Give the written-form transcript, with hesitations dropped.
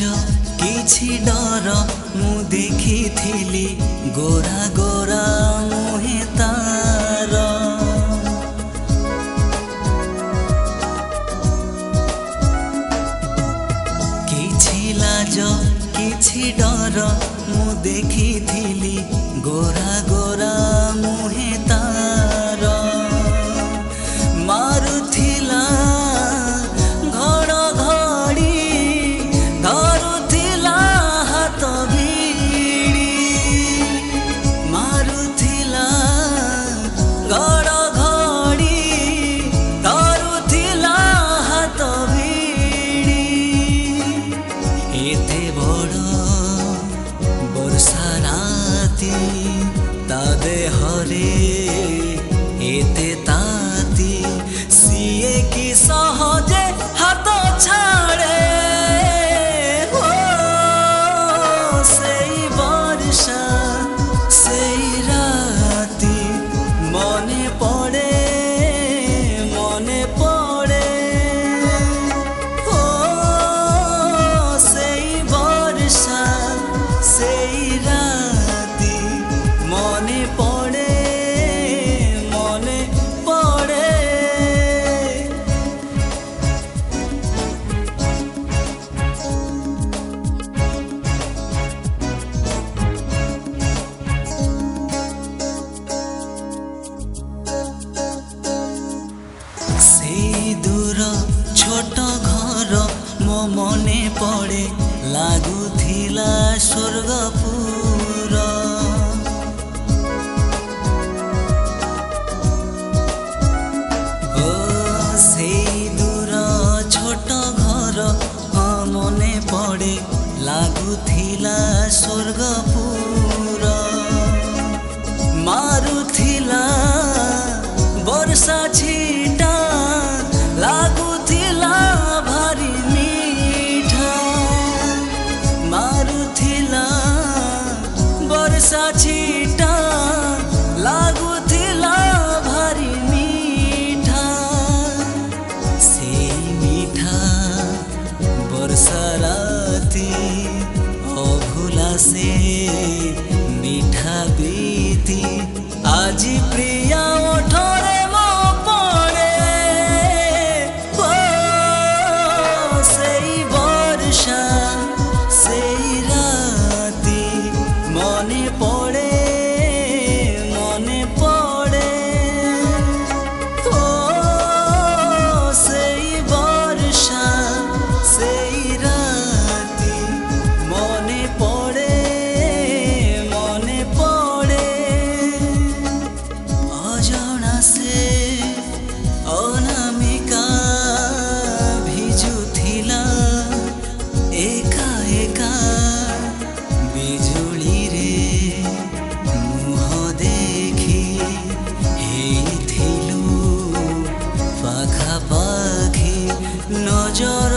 किछि डर मु देखी थिली गोरा गोरा मुहे तार किछि लाज किछि डर मु देखी थिली गोरा गोरा मुहे तार मारुथिला ता देहरे एते ताती सीए की सहजे हाथ छाड़े हो सेई वर्षा सेई राती मने पड़े हो सेई वर्षा सेई राती मने पड़े सेई दूर छोट घर मो मने पड़े लागुथिला स्वर्गपुर मने पड़े लागुथिला स्वर्गपुर मारुथिला वर्षा छीटा लागुथिला भारी मीठा मारुथिला वर्षा छीटा लागुथिला भारी मीठा सेई मीठा वर्षा राती अभुला से मीठा बीती आज प्रिया ओठरे मो पड़े हो सेई वर्षा सेई राती मने पड़े हो सेई वर्षा सेई राती मने पड़े अजଣା से अनामिका भिजुथिला एका एका बिजुली रे मुह देखी हेइथिलु पाखापाखी नजर